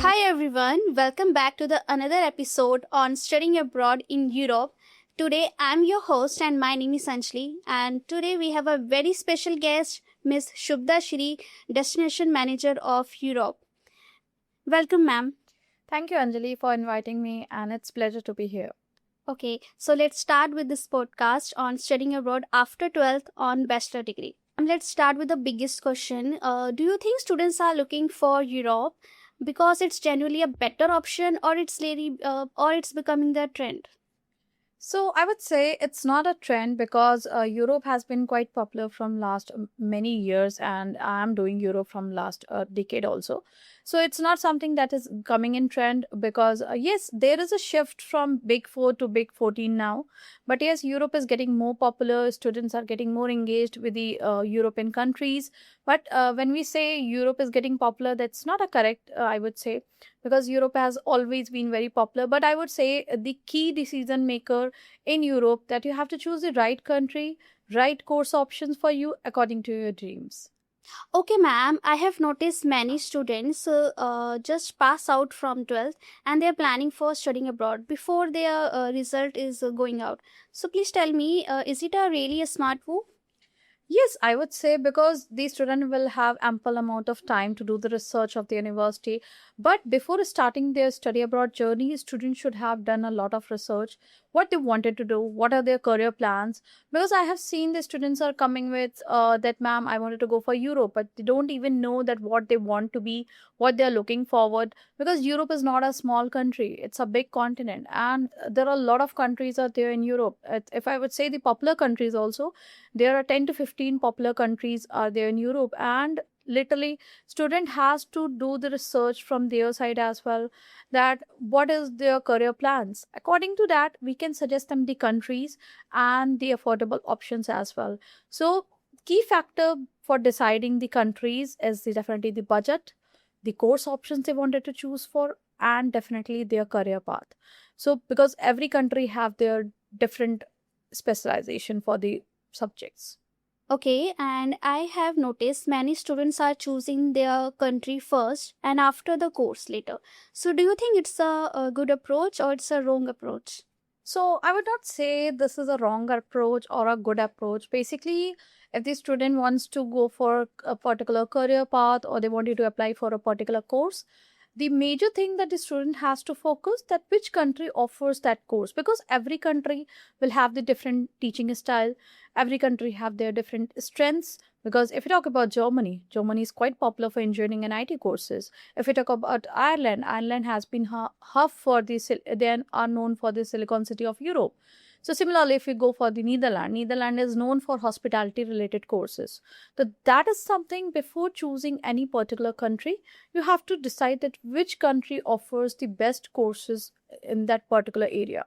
Hi everyone, welcome back to the another episode on studying abroad in Europe. Today I'm your host and my name is Anjali, and today we have a very special guest, Miss Shubda Shri, Destination Manager of Europe. Welcome ma'am. Thank you, Anjali, for inviting me, and it's pleasure to be here. Okay, so let's start with this podcast on studying abroad after 12th on bachelor degree. Let's start with the biggest question. Do you think students are looking for Europe because it's genuinely a better option, or it's becoming the trend? So I would say it's not a trend because Europe has been quite popular from last many years, and I'm doing Europe from last decade also. So it's not something that is coming in trend because yes, there is a shift from Big Four to Big 14 now. But yes, Europe is getting more popular. Students are getting more engaged with the European countries. But when we say Europe is getting popular, that's not a correct, I would say, because Europe has always been very popular. But I would say the key decision maker in Europe that you have to choose the right country, right course options for you according to your dreams. Okay, ma'am, I have noticed many students just pass out from 12th and they're planning for studying abroad before their result is going out. So please tell me, is it a really a smart move? Yes, I would say because the student will have ample amount of time to do the research of the university. But before starting their study abroad journey, students should have done a lot of research, what they wanted to do, what are their career plans. Because I have seen the students are coming with that, ma'am, I wanted to go for Europe, but they don't even know that what they want to be, what they're looking forward. Because Europe is not a small country; it's a big continent, and there are a lot of countries out there in Europe. If I would say the popular countries also, there are 10 to 15 popular countries are there in Europe, and literally student has to do the research from their side as well, that what is their career plans. According to that, we can suggest them the countries and the affordable options as well. So key factor for deciding the countries is definitely the budget, the course options they wanted to choose for, and definitely their career path. So because every country have their different specialization for the subjects. Okay, and I have noticed many students are choosing their country first and after the course later. So do you think it's a good approach or it's a wrong approach? So I would not say this is a wrong approach or a good approach. Basically, if the student wants to go for a particular career path or they want you to apply for a particular course, the major thing that the student has to focus that which country offers that course, because every country will have the different teaching style, every country have their different strengths. Because if you talk about Germany is quite popular for engineering and IT courses. If we talk about Ireland has been hub for they are known for the Silicon City of Europe. So similarly, if we go for the Netherlands is known for hospitality related courses. So that is something, before choosing any particular country, you have to decide that which country offers the best courses in that particular area.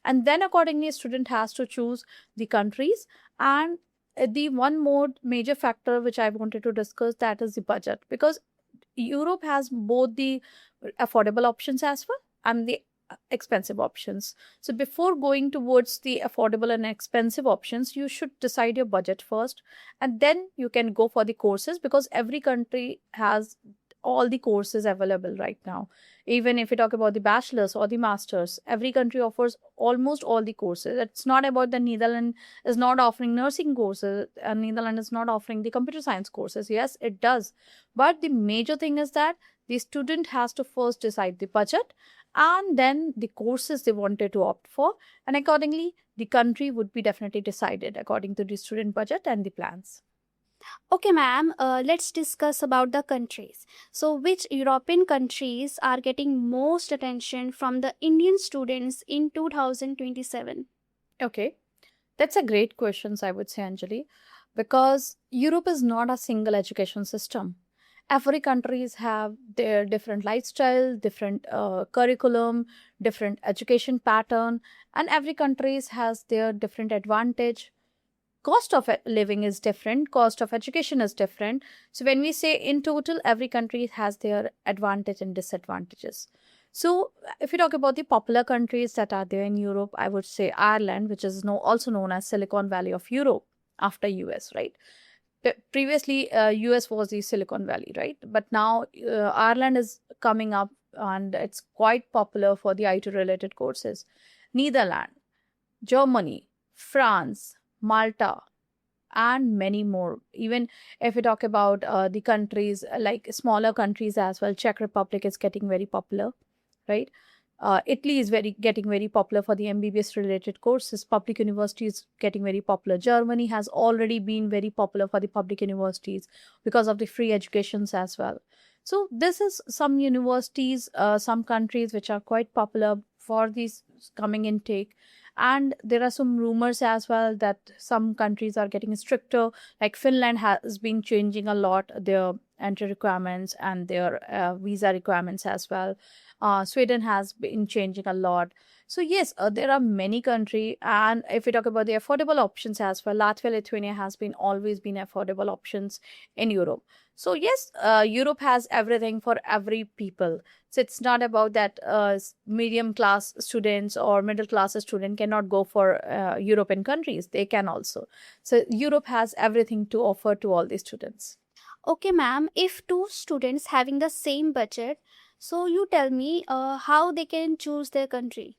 And then accordingly, a student has to choose the countries. And the one more major factor which I wanted to discuss, that is the budget, because Europe has both the affordable options as well and the expensive options. So before going towards the affordable and expensive options, you should decide your budget first, and then you can go for the courses, because every country has all the courses available right now. Even if you talk about the bachelors or the masters, every country offers almost all the courses. It's not about the Netherlands is not offering nursing courses, and Netherlands is not offering the computer science courses. Yes, it does. But the major thing is that the student has to first decide the budget and then the courses they wanted to opt for, and accordingly the country would be definitely decided according to the student budget and the plans. Okay, ma'am, let's discuss about the countries. So, which European countries are getting most attention from the Indian students in 2027? Okay, that's a great question, I would say, Anjali, because Europe is not a single education system. Every countries have their different lifestyle, different curriculum, different education pattern, and every countries has their different advantage. Cost of living is different, cost of education is different. So when we say in total, every country has their advantage and disadvantages. So if you talk about the popular countries that are there in Europe, I would say Ireland, which is also known as Silicon Valley of Europe after US, right? Previously, US was the Silicon Valley, right? But now Ireland is coming up, and it's quite popular for the IT related courses. Netherlands, Germany, France, Malta, and many more. Even if we talk about the countries, like smaller countries as well, Czech Republic is getting very popular, right? Italy is very getting very popular for the MBBS related courses. Public universities getting very popular. Germany has already been very popular for the public universities because of the free educations as well. So this is some universities, some countries which are quite popular for these coming intake. And there are some rumors as well that some countries are getting stricter. Like Finland has been changing a lot their entry requirements and their visa requirements as well. Sweden has been changing a lot. So yes, there are many countries, and if we talk about the affordable options as well, Latvia, Lithuania has been always been affordable options in Europe. So yes, Europe has everything for every people. So it's not about that medium class students or middle class student cannot go for European countries. They can also. So Europe has everything to offer to all the students. Okay, ma'am, if two students having the same budget, so you tell me how they can choose their country.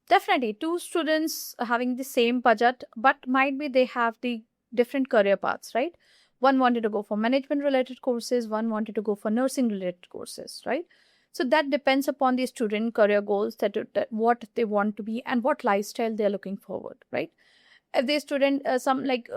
Definitely, two students having the same budget, but might be they have the different career paths, right? One wanted to go for management related courses, one wanted to go for nursing related courses, right? So that depends upon the student career goals, that what they want to be and what lifestyle they're looking forward, right? If the student some like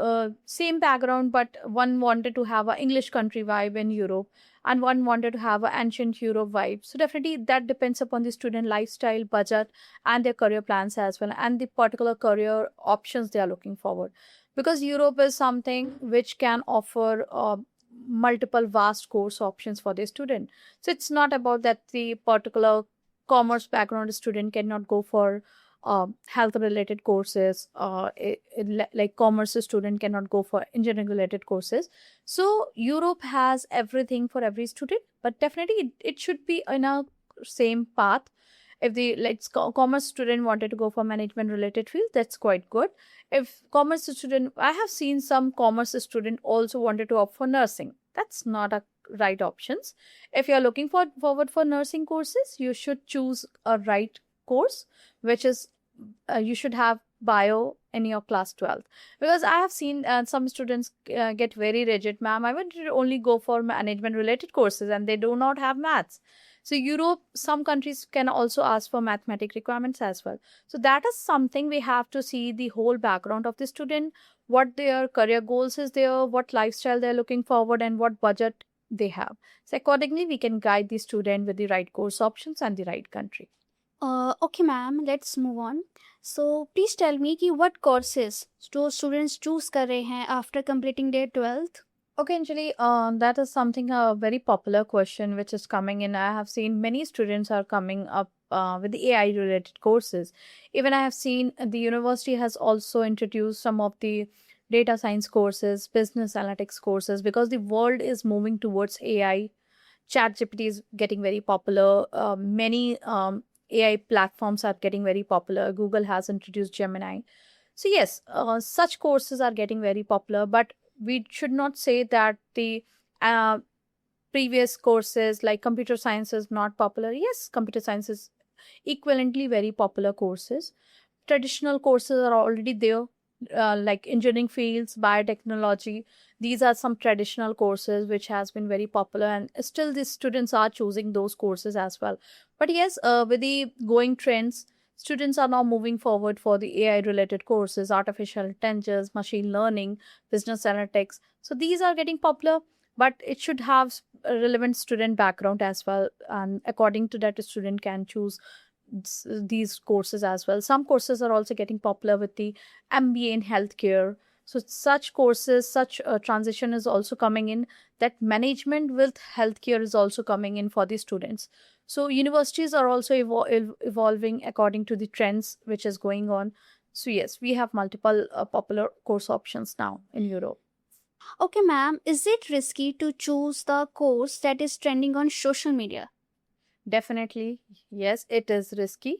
same background, but one wanted to have a English country vibe in Europe and one wanted to have an ancient Europe vibe, so definitely that depends upon the student lifestyle, budget, and their career plans as well, and the particular career options they are looking forward. Because Europe is something which can offer multiple vast course options for the student. So it's not about that the particular commerce background student cannot go for health related courses, like commerce student cannot go for engineering related courses. So Europe has everything for every student, but definitely it should be in a same path. If the commerce student wanted to go for management related field, that's quite good. If commerce student, I have seen some commerce student also wanted to opt for nursing, that's not a right options. If you are looking forward for nursing courses, you should choose a right course, which is you should have bio in your class 12th. Because I have seen some students get very rigid, ma'am, I would only go for management related courses, and they do not have maths. So Europe, some countries can also ask for mathematic requirements as well. So that is something we have to see the whole background of the student, what their career goals is there, what lifestyle they're looking forward, and what budget they have. So accordingly we can guide the student with the right course options and the right country. Okay, ma'am, let's move on. So please tell me कि what courses जो students choose कर रहे हैं after completing their 12th. Okay, Anjali, that is something a very popular question which is coming in. I have seen many students are coming up with the AI related courses. Even I have seen the university has also introduced some of the data science courses, business analytics courses, because the world is moving towards AI. ChatGPT is getting very popular. Many AI platforms are getting very popular. Google has introduced Gemini. So yes, such courses are getting very popular, but we should not say that the uh, previous courses like computer science is not popular. Yes, computer science is equivalently very popular courses. Traditional courses are already there, like engineering fields, biotechnology. These are some traditional courses which has been very popular, and still the students are choosing those courses as well. But yes, with the going trends, students are now moving forward for the AI related courses, artificial intelligence, machine learning, business analytics. So these are getting popular, but it should have a relevant student background as well, and according to that, a student can choose these courses as well. Some courses are also getting popular with the MBA in healthcare. So such courses, such transition is also coming in, that management with healthcare is also coming in for the students. So universities are also evolving according to the trends which is going on. So yes, we have multiple popular course options now in Europe. Okay, ma'am, is it risky to choose the course that is trending on social media? Definitely, yes, it is risky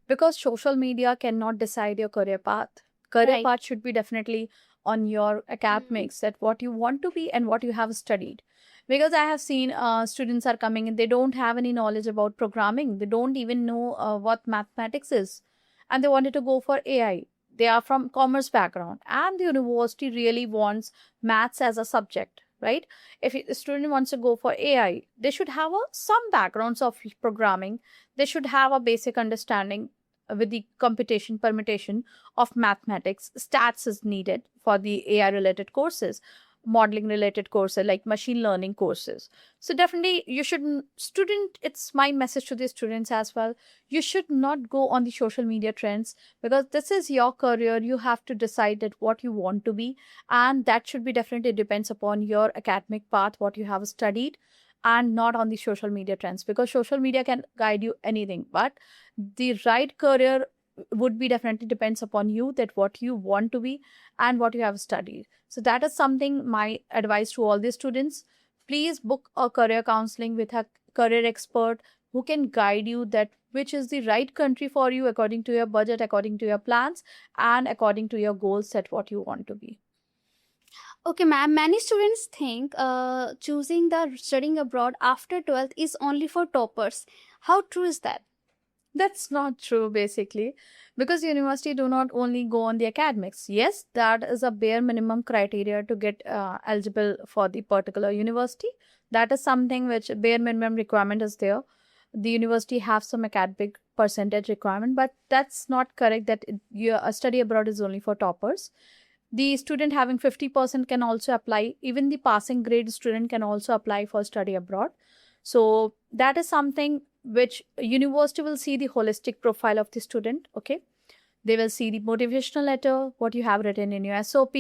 because social media cannot decide your career path. Career Right. path should be definitely on your academics, that what you want to be and what you have studied. Because I have seen students are coming and they don't have any knowledge about programming, they don't even know what mathematics is, and they wanted to go for AI. They are from commerce background and the university really wants maths as a subject, right? If a student wants to go for AI, they should have some backgrounds of programming. They should have a basic understanding with the computation permutation of mathematics. Stats is needed for the AI related courses, modeling related courses like machine learning courses. So definitely you should student, it's my message to the students as well, you should not go on the social media trends, because this is your career. You have to decide that what you want to be, and that should be definitely depends upon your academic path, what you have studied, and not on the social media trends, because social media can guide you anything, but the right career would be definitely depends upon you, that what you want to be and what you have studied. So that is something my advice to all the students. Please book a career counseling with a career expert who can guide you that which is the right country for you according to your budget, according to your plans, and according to your goals, set what you want to be. Okay, ma'am. Many students think choosing the studying abroad after 12th is only for toppers. How true is that? That's not true, basically, because university do not only go on the academics. Yes, that is a bare minimum criteria to get eligible for the particular university. That is something which bare minimum requirement is there. The university have some academic percentage requirement, but that's not correct. That your study abroad is only for toppers. The student having 50% can also apply. Even the passing grade student can also apply for study abroad. So that is something which university will see the holistic profile of the student. Okay, they will see the motivational letter, what you have written in your SOP,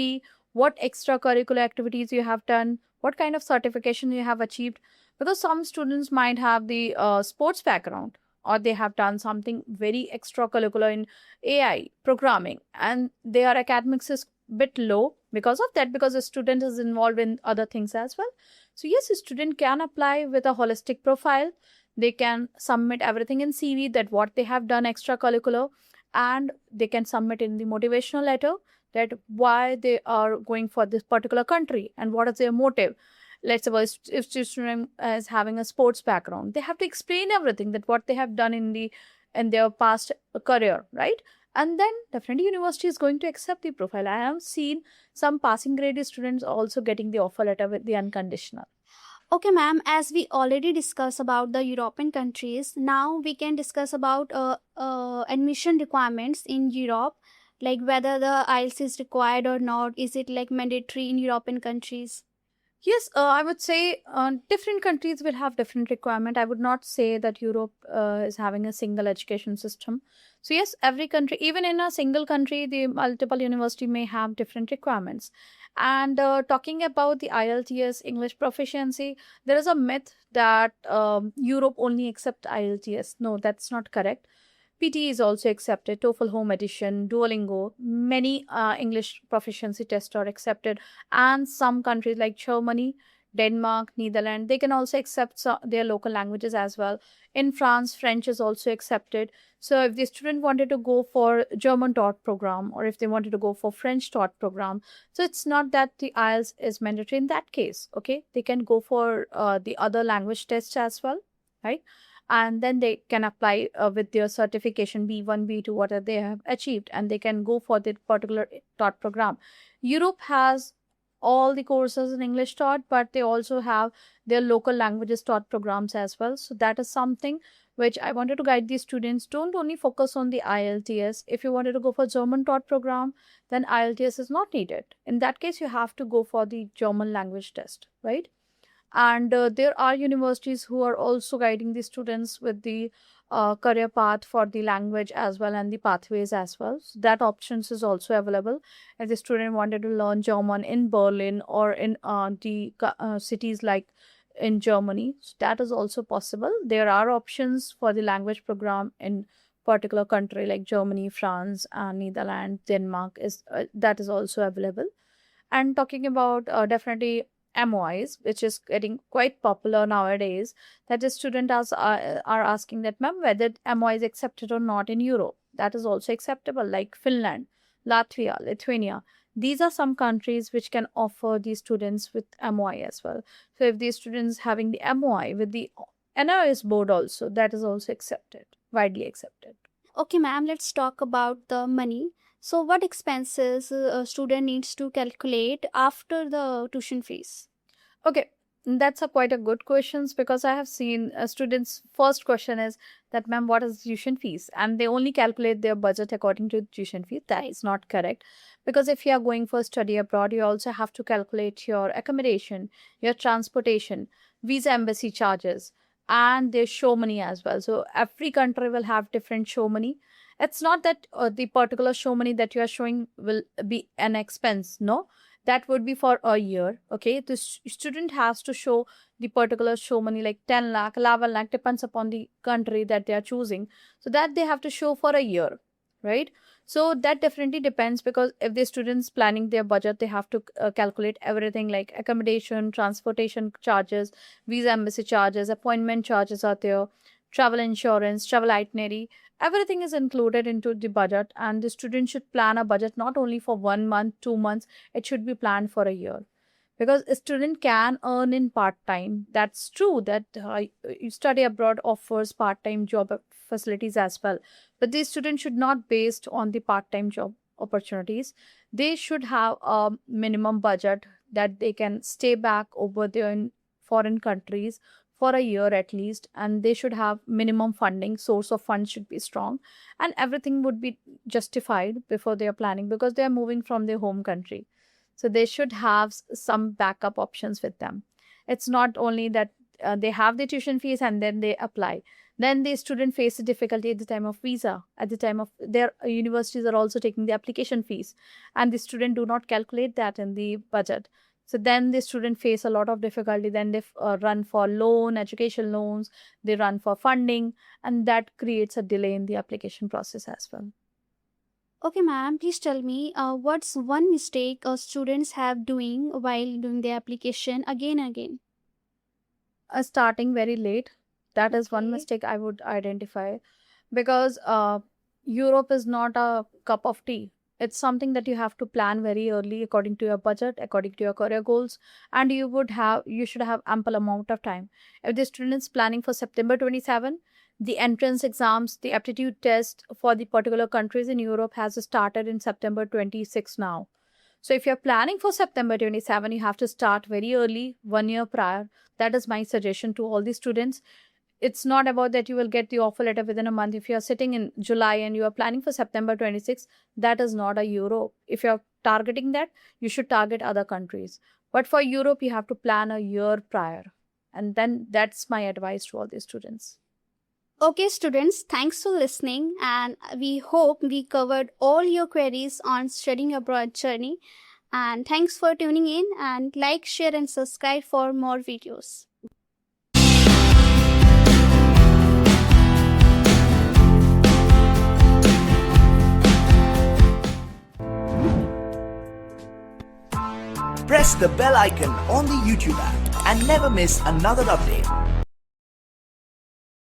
what extracurricular activities you have done, what kind of certification you have achieved. Because some students might have the sports background, or they have done something very extracurricular in AI programming, and their academics is bit low because of that, because the student is involved in other things as well. So yes, a student can apply with a holistic profile. They can submit everything in CV, that what they have done extracurricular, and they can submit in the motivational letter that why they are going for this particular country and what is their motive. Let's suppose if the student is having a sports background, they have to explain everything, that what they have done in their past career, right? And then definitely university is going to accept the profile. I have seen some passing grade students also getting the offer letter with the unconditional. Okay, ma'am. As we already discussed about the European countries, now we can discuss about admission requirements in Europe, like whether the IELTS is required or not. Is it like mandatory in European countries? Yes, I would say different countries will have different requirement. I would not say that Europe is having a single education system. So yes, every country, even in a single country, the multiple university may have different requirements. And talking about the IELTS English proficiency, there is a myth that Europe only accept IELTS. No, that's not correct. PT is also accepted, TOEFL Home Edition, Duolingo, many English proficiency tests are accepted, and some countries like Germany, Denmark, Netherlands, they can also accept their local languages as well. In France, French is also accepted. So if the student wanted to go for German taught program, or if they wanted to go for French taught program, so it's not that the IELTS is mandatory in that case. Okay, they can go for the other language tests as well, right? And then they can apply with their certification B1, B2, whatever they have achieved, and they can go for the particular taught program. Europe has all the courses in English taught, but they also have their local languages taught programs as well. So that is something which I wanted to guide these students. Don't only focus on the IELTS. If you wanted to go for German taught program, then IELTS is not needed. In that case, you have to go for the German language test, right? And there are universities who are also guiding the students with the career path for the language as well, and the pathways as well. So that options is also available. If the student wanted to learn German in Berlin or in the cities like in Germany, so that is also possible. There are options for the language program in particular country like Germany, France, Netherlands, Denmark, is that is also available. And talking about definitely MOIs, which is getting quite popular nowadays, that the students are asking that, ma'am, whether MOI is accepted or not in Europe. That is also acceptable, like Finland, Latvia, Lithuania. These are some countries which can offer these students with MOI as well. So if these students having the MOI with the NRS board also, that is also accepted, widely accepted. Okay, ma'am, let's talk about the money. So, what expenses a student needs to calculate after the tuition fees? Okay, that's a quite a good questions because I have seen students' first question is that, ma'am, what is tuition fees? And they only calculate their budget according to tuition fee. That is not correct, because if you are going for study abroad, you also have to calculate your accommodation, your transportation, visa embassy charges, and their show money as well. So every country will have different show money. It's not that the particular show money that you are showing will be an expense. No, that would be for a year. Okay, the student has to show the particular show money like 10 lakh, 11 lakh, depends upon the country that they are choosing, so that they have to show for a year, right? So that definitely depends, because if the students planning their budget, they have to calculate everything like accommodation, transportation charges, visa embassy charges, appointment charges are there, travel insurance, travel itinerary, everything is included into the budget. And the student should plan a budget not only for 1 month, 2 months, it should be planned for a year, because a student can earn in part time. That's true that study abroad offers part time job facilities as well, but these students should not based on the part time job opportunities. They should have a minimum budget that they can stay back over there in foreign countries for a year at least, and they should have minimum funding. Source of funds should be strong, and everything would be justified before they are planning, because they are moving from their home country. So they should have some backup options with them. It's not only that they have the tuition fees and then they apply. Then the student faces difficulty at the time of visa. At the time of their universities are also taking the application fees, and the student do not calculate that in the budget. So then the student face a lot of difficulty. Then they run for loan, education loans, they run for funding, and that creates a delay in the application process as well. Okay, ma'am, please tell me what's one mistake students have doing while doing the application again and again? Starting very late, that is one Okay. mistake I would identify, because Europe is not a cup of tea. It's something that you have to plan very early according to your budget, according to your career goals, and you should have ample amount of time. If the student is planning for September 27, the entrance exams, the aptitude test for the particular countries in Europe has started in September 26 now. So if you're planning for September 27, you have to start very early, 1 year prior. That is my suggestion to all the students. It's not about that you will get the offer letter within a month. If you are sitting in July and you are planning for September 26, that is not a Europe. If you're targeting that, you should target other countries. But for Europe, you have to plan a year prior. And then that's my advice to all the students. Okay, students, thanks for listening, and we hope we covered all your queries on studying abroad journey. And thanks for tuning in, and like, share, and subscribe for more videos. Press the bell icon on the YouTube app and never miss another update.